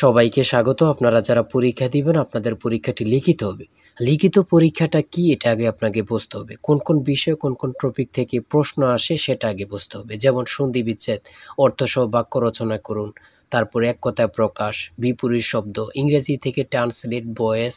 সবাইকে স্বাগত। আপনারা যারা পরীক্ষা দিবেন আপনাদের পরীক্ষাটি লিখিত হবে। লিখিত পরীক্ষাটা কি এটা আগে আপনাকে বুঝতে হবে। কোন কোন বিষয় কোন কোন টপিক থেকে প্রশ্ন আসে সেটা আগে বুঝতে হবে। যেমন সন্ধি বিচ্ছেদ, অর্থসহ বাক্য রচনা করুন, তারপরে এক কথায় প্রকাশ, বিপরীত শব্দ, ইংরেজি থেকে ট্রান্সলেট, ভয়েস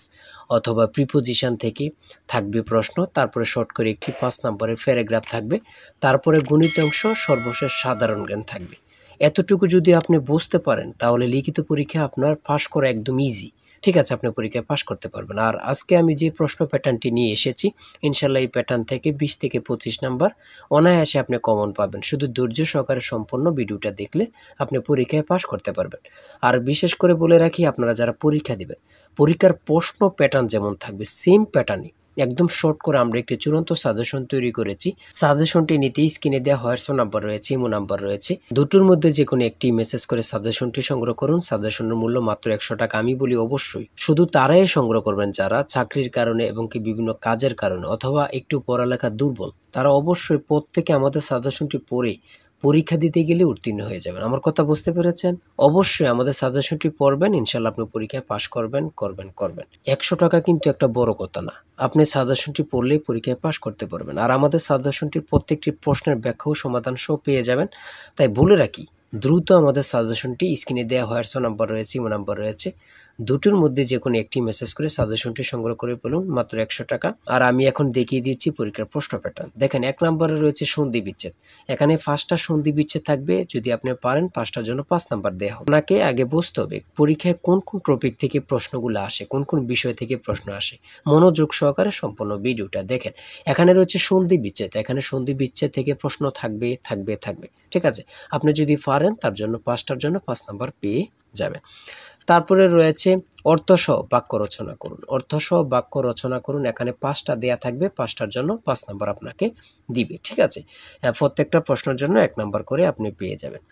অথবা প্রিপোজিশন থেকে থাকবে প্রশ্ন, তারপরে শর্ট করে একটি 5 নম্বরের প্যারাগ্রাফ থাকবে, তারপরে গণিত অংশ, সর্বশেষ সাধারণ জ্ঞান থাকবে। এতটুকু যদি আপনি বুঝতে পারেন তাহলে লিখিত পরীক্ষা আপনার পাস করা একদম ইজি। ঠিক আছে, আপনি পরীক্ষায় পাস করতে পারবেন। আর আজকে আমি যে প্রশ্ন প্যাটার্নটি নিয়ে এসেছি, ইনশাল্লাহ এই প্যাটার্ন থেকে 20 থেকে 25 নাম্বার অনায়াসে আপনি কমন পাবেন। শুধু ধৈর্য সহকারে সম্পূর্ণ ভিডিওটা দেখলে আপনি পরীক্ষায় পাস করতে পারবেন। আর বিশেষ করে বলে রাখি, আপনারা যারা পরীক্ষা দিবেন, পরীক্ষার প্রশ্ন প্যাটার্ন যেমন থাকবে সেম প্যাটার্নই একদম শর্ট করে আমরা একটি চূড়ান্ত সাজেশন তৈরি করেছি। সাজেশনটি নিতে স্ক্রিনে দেওয়া হোয়াটসঅ্যাপ নাম্বার রয়েছে, ইমো নাম্বার রয়েছে, দুটোর মধ্যে যে কোনো একটি মেসেজ করে সাজেশনটি সংগ্রহ করুন। সাজেশনের মূল্য মাত্র 100 টাকা। আমি বলি অবশ্যই শুধু তারাই সংগ্রহ করবেন যারা চাকরির কারণে এবং কি বিভিন্ন কাজের কারণে অথবা একটু পড়ালেখা দুর্বল, তারা অবশ্যই প্রত্যেকে আমাদের সাজেশনটি পড়ে পরীক্ষা দিতে গেলে উত্তীর্ণ হয়ে যাবেন। আমার কথা বুঝতে পেরেছেন? অবশ্যই আমাদের সাজেশনটি পড়বেন, ইনশাল্লাহ আপনি পরীক্ষায় পাশ করবেন। 100 টাকা কিন্তু একটা বড় কথা না। আপনি সাজেশনটি পড়লেই পরীক্ষায় পাশ করতে পারবেন। আর আমাদের সাজেশনটির প্রত্যেকটি প্রশ্নের ব্যাখ্যা ও সমাধান সহ পেয়ে যাবেন। তাই বলে রাখি, দ্রুত আমাদের সাজেশনটি স্ক্রিনে দেওয়া হোয়াটসঅ্যাপ নাম্বার রয়েছে, ইমো নাম্বার রয়েছে, দুটোর মধ্যে যে কোনো একটি মেসেজ করে সাজেশনটি সংগ্রহ করে ফেলুন, মাত্র 100 টাকা। আর আমি এখন দেখিয়ে দিচ্ছি পরীক্ষার প্রশ্ন প্যাটার্ন। দেখেন, 1 নম্বরে রয়েছে সন্ধি বিচ্ছেদ। এখানে 5টা সন্ধি বিচ্ছেদ থাকবে। যদি আপনি পারেন 5টার জন্য 5 নাম্বার দেওয়া হবে। আপনাকে আগে বুঝতে হবে পরীক্ষায় কোন কোন টপিক থেকে প্রশ্নগুলো আসে, কোন কোন বিষয় থেকে প্রশ্ন আসে। মনোযোগ সহকারে সম্পূর্ণ ভিডিওটা দেখেন। এখানে রয়েছে সন্ধি বিচ্ছেদ। এখানে সন্ধি বিচ্ছেদ থেকে প্রশ্ন থাকবে। ঠিক আছে, আপনি যদি পারেন তার জন্য 5টার জন্য 5 নাম্বার পেয়ে যাবেন। তারপরে রয়েছে অর্থসহ বাক্য রচনা করুন। অর্থসহ বাক্য রচনা করুন, এখানে 5টা দেয়া থাকবে। 5টার জন্য 5 নাম্বার আপনাকে দিবে। ঠিক আছে, প্রত্যেকটা প্রশ্নের জন্য 1 নাম্বার করে আপনি পেয়ে যাবেন।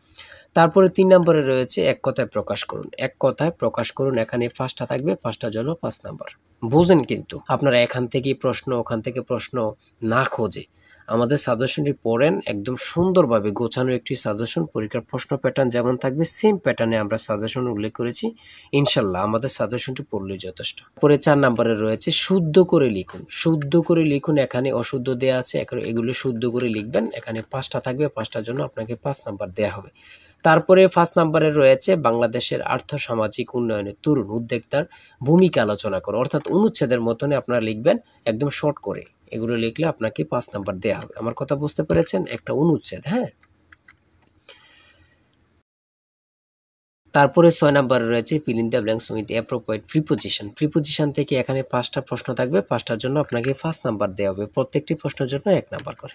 তারপরে 3 নম্বরে রয়েছে এক কথায় প্রকাশ করুন। এক কথায় প্রকাশ করুন, এখানে 5টা থাকবে। 5টার জন্য 5 নাম্বার। বুঝেন কিন্তু আপনারা এখান থেকে প্রশ্ন ওখান থেকে প্রশ্ন না খোঁজে আমাদের সাজেশনটি পড়েন। একদম সুন্দরভাবে গোছানো একটি সাজেশন। পরীক্ষার প্রশ্ন প্যাটার্ন যেমন থাকবে সেম প্যাটার্নে আমরা সাজেশন উল্লেখ করেছি। ইনশাল্লাহ আমাদের সাজেশনটি পড়লেই যথেষ্ট। পরে 4 নম্বরে রয়েছে শুদ্ধ করে লিখুন। শুদ্ধ করে লিখুন, এখানে অশুদ্ধ দেয়া আছে, এগুলো শুদ্ধ করে লিখবেন। এখানে 5টা থাকবে। 5টার জন্য আপনাকে 5 নাম্বার দেয়া হবে। তারপরে 5 নম্বরে রয়েছে বাংলাদেশের আর্থ-সামাজিক উন্নয়নে তরুণ উদ্যোক্তার ভূমিকা আলোচনা করো। অর্থাৎ অনুচ্ছেদের মতনে আপনারা লিখবেন একদম শর্ট করে। এগুলো লিখলে আপনাকে 5 নাম্বার দেয়া হবে। আমার কথা বুঝতে পেরেছেন? একটা অনুচ্ছেদ, হ্যাঁ। তারপরে 6 নম্বরে রয়েছে fill in the blanks with appropriate preposition। Preposition থেকে এখানে 5টা প্রশ্ন থাকবে। 5টার জন্য আপনাকে 5 নাম্বার দেওয়া হবে। প্রত্যেকটি প্রশ্নের জন্য 1 নাম্বার করে।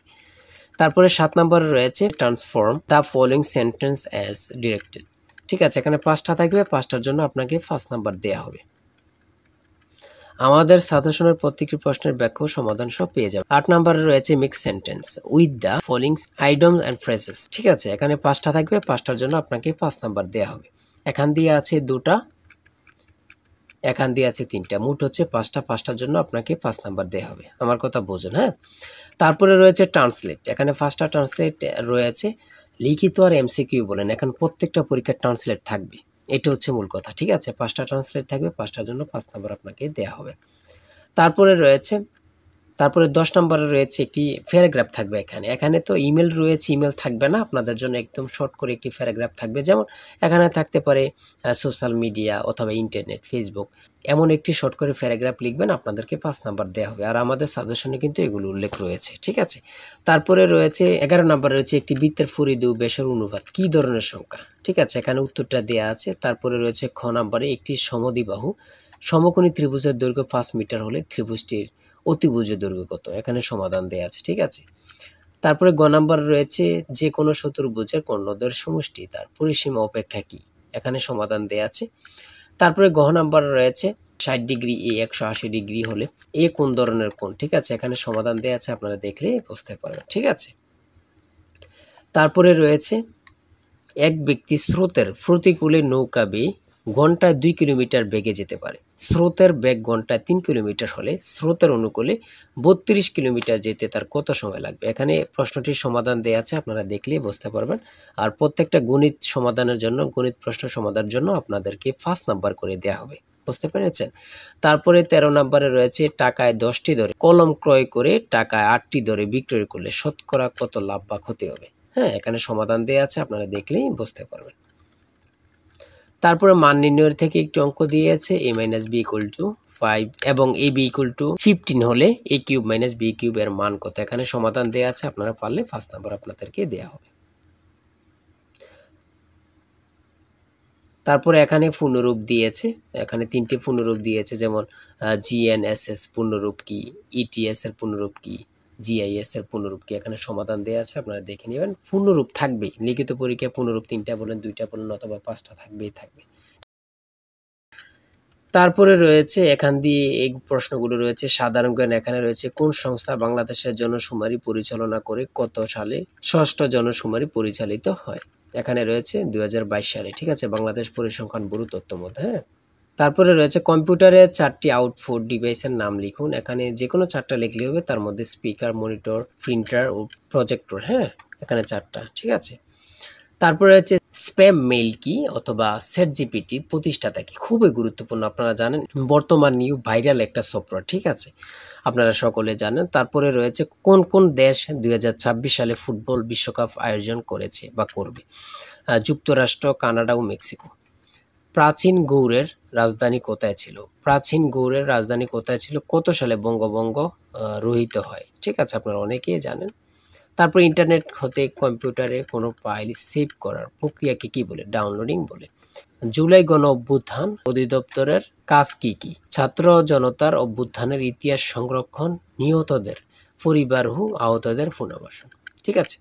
তারপরে 7 নম্বরে রয়েছে transform the following sentence as directed. ঠিক আছে, এখানে 5টা থাকবে। 5টার জন্য আপনাকে 5 নাম্বার দেওয়া হবে। আমাদের সাজেশনের প্রত্যেকটি প্রশ্নের ব্যাখ্যা ও সমাধান সব পেয়ে যাবেন। 8 নম্বরে রয়েছে mix sentence with the following idioms and phrases. ঠিক আছে, এখানে 5টা থাকবে। 5টার জন্য আপনাকে 5 নাম্বার দেওয়া হবে। এখান দিয়ে আছে 2টা, এখান দিয়ে আছে 3টা, মোট হচ্ছে 5টা। 5টার জন্য আপনাকে 5 নাম্বার দেওয়া হবে। আমার কথা বোঝেন, হ্যাঁ। তারপরে রয়েছে ট্রান্সলেট। এখানে 5টা ট্রান্সলেট রয়েছে। লিখিত আর এমসিকিউ বলেন, এখন প্রত্যেকটা পরীক্ষার ট্রান্সলেট থাকবে। এটা হচ্ছে মূল কথা। ঠিক আছে, 5টা ট্রান্সলেট থাকবে। 5টার জন্য 5 নাম্বার আপনাকে দেওয়া হবে। তারপরে 10 নম্বরে রয়েছে একটি প্যারাগ্রাফ থাকবে। এখানে তো ইমেল রয়েছে, ইমেল থাকবে না আপনাদের জন্য। একদম শর্ট করে একটি প্যারাগ্রাফ থাকবে। যেমন এখানে থাকতে পারে সোশ্যাল মিডিয়া অথবা ইন্টারনেট, ফেসবুক, এমন একটি শর্ট করে প্যারাগ্রাফ লিখবেন, আপনাদেরকে 5 নাম্বার দেওয়া হবে। আর আমাদের সাজেশনে কিন্তু এগুলো উল্লেখ রয়েছে। ঠিক আছে, তারপরে রয়েছে 11 নম্বরে রয়েছে একটি বৃত্তের ফরিদু বেসর অনুপাত কী ধরনের সংখ্যা। ঠিক আছে, এখানে উত্তরটা দেওয়া আছে। তারপরে রয়েছে খ নম্বরে একটি সমদ্বিবাহু সমকোণী ত্রিভুজের দৈর্ঘ্য 5 মিটার হলে ত্রিভুজটির অতিভুজের দৈর্ঘ্য কত, এখানে সমাধান দেওয়া আছে। ঠিক আছে, তারপরে গ নাম্বার রয়েছে যে কোনো চতুর্ভুজের কর্ণদ্বয়ের সমষ্টি তার পরিসীমা অপেক্ষা কি, এখানে সমাধান দেওয়া আছে। তারপরে গ নাম্বার রয়েছে 60 ডিগ্রি এ 180 ডিগ্রি হলে এ কোন ধরনের কোণ। ঠিক আছে, এখানে সমাধান দেওয়া আছে, আপনারা দেখলে বুঝতে পারবেন। ঠিক আছে, তারপরে রয়েছে এক ব্যক্তি স্রোতের প্রতিকূলে নৌকা বেয়ে ঘন্টায় 2 কিলোমিটার বেগে যেতে পারে। স্রোতের বেগ ঘন্টায় 3 কিলোমিটার হলে স্রোতের অনুকূলে 32 কিলোমিটার যেতে তার কত সময় লাগবে? এখানে প্রশ্নটির সমাধান দেয়া আছে, আপনারা দেখলেই বুঝতে পারবেন। আর প্রত্যেকটা গণিত সমাধানের জন্য, গণিত প্রশ্ন সমাধানের জন্য আপনাদেরকে 5 নাম্বার করে দেয়া হবে। বুঝতে পেরেছেন? তারপরে 13 নম্বরে রয়েছে টাকায় 10টি দরে কলম ক্রয় করে টাকায় 8টি দরে বিক্রয় করলে শতকরা কত লাভ বা ক্ষতি হবে? হ্যাঁ, এখানে সমাধান দেয়া আছে, আপনারা দেখলেই বুঝতে পারবেন। তারপরে মান নির্ণয়ের থেকে একটি অঙ্ক দিয়েছে a - b = 5 এবং ab = 15 হলে a³ - b³ এর মান কত? এখানে সমাধান দেয়া আছে, আপনারা পারলে 5 নাম্বার আপনাদেরকে দেয়া হবে। তারপরে এখানে পূর্ণরূপ দিয়েছে, এখানে 3টি পূর্ণরূপ দিয়েছে, যেমন GNSS পূর্ণরূপ কি, ETS এর পূর্ণরূপ কি, GIS এর পূর্ণরূপ কি, এখানে সমাধান দেয়া আছে, আপনারা দেখে নেবেন। পূর্ণরূপ থাকবেই, লিখিত পরীক্ষায় পূর্ণরূপ 3টা বলেন, 2টা বলেন অথবা 5টা থাকবেই থাকবে। তারপরে রয়েছে এখান দিয়ে এই প্রশ্নগুলো রয়েছে সাধারণ জ্ঞান। এখানে রয়েছে কোন সংস্থা বাংলাদেশের জনশুমারি পরিচালনা করে কত সালে 6ষ্ঠ জনশুমারি পরিচালিত হয়? এখানে রয়েছে 2022 সালে। ঠিক আছে, বাংলাদেশ পরিসংখ্যান ব্যুরো তথ্য মতে। হ্যাঁ, তারপরে রয়েছে কম্পিউটারে 4টি আউটপুট ডিভাইসের নাম লিখুন। এখানে যে কোনো 4টা লিখলে হবে, তার মধ্যে স্পিকার, মনিটর, প্রিন্টার ও প্রজেক্টর। হ্যাঁ, এখানে 4টা। ঠিক আছে, তারপরে হচ্ছে স্প্যাম মেইল কি অথবা ChatGPT প্রতিষ্ঠাতা কি? খুবই গুরুত্বপূর্ণ, আপনারা জানেন বর্তমান নিউ ভাইরাল একটা সফটওয়্যার। ঠিক আছে, আপনারা সকলে জানেন। তারপরে রয়েছে কোন কোন দেশ 2026 সালে ফুটবল বিশ্বকাপ আয়োজন করেছে বা করবে? যুক্তরাষ্ট্র, কানাডা ও মেক্সিকো। প্রাচীন গৌড়ের রাজধানী কোথায় ছিল? প্রাচীন গৌড়ের রাজধানী কোথায় ছিল? কত সালে বঙ্গভঙ্গ রহিত হয়? ঠিক আছে, আপনারা অনেকেই জানেন। তারপর ইন্টারনেট হতে কম্পিউটারে কোনো ফাইল সেভ করার প্রক্রিয়াকে কি বলে? ডাউনলোডিং বলে। জুলাই গণ অভ্যুত্থান অধিদপ্তরের কাজ কি কি? ছাত্র জনতার অভ্যুত্থানের ইতিহাস সংরক্ষণ, নিহতদের পরিবার ও আহতদের পুনর্বাসন। ঠিক আছে,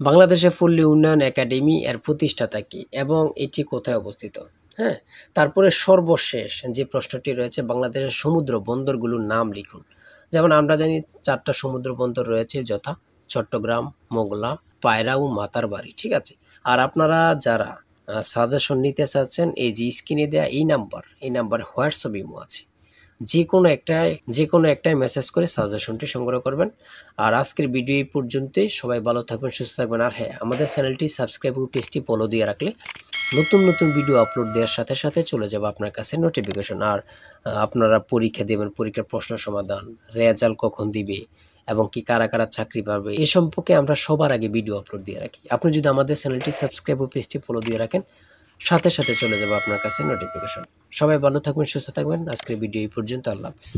বাংলাদেশে পল্লী উন্নয়ন একাডেমি এর প্রতিষ্ঠাতা কি এবং এটি কোথায় অবস্থিত? হ্যাঁ, তারপরে সর্বশেষ যে প্রশ্নটি রয়েছে বাংলাদেশের সমুদ্র বন্দরগুলোর নাম লিখুন। যেমন আমরা জানি 4টা সমুদ্র বন্দর রয়েছে, যথা চট্টগ্রাম, মোংলা, পায়রা ও মাতারবাড়ি। ঠিক আছে, আর আপনারা যারা সাজেশন নিতে চাচ্ছেন, এই যে স্ক্রিনে দেওয়া এই নাম্বারে হোয়াটসঅ্যাপ ইমো আছে, যে কোনো একটাই মেসেজ করে সাজেশনটি সংগ্রহ করবেন। আর আজকের ভিডিও এই পর্যন্তই। সবাই ভালো থাকবেন, সুস্থ থাকবেন। আর হ্যাঁ, আমাদের চ্যানেলটি সাবস্ক্রাইব ও পেজটি ফলো দিয়ে রাখলে নতুন নতুন ভিডিও আপলোড দেওয়ার সাথে সাথে চলে যাবে আপনার কাছে নোটিফিকেশন। আর আপনারা পরীক্ষা দেবেন, পরীক্ষার প্রশ্ন সমাধান, রেজাল্ট কখন দিবে এবং কি কারা কারা চাকরি পাবে, এ সম্পর্কে আমরা সবার আগে ভিডিও আপলোড দিয়ে রাখি। আপনি যদি আমাদের চ্যানেলটি সাবস্ক্রাইব ও পেজটি ফলো দিয়ে রাখেন, সাথে সাথে চলে যাবে আপনার কাছে নোটিফিকেশন। সবাই ভালো থাকবেন, সুস্থ থাকবেন। আজকের ভিডিও এই পর্যন্ত। আল্লাহ হাফেজ।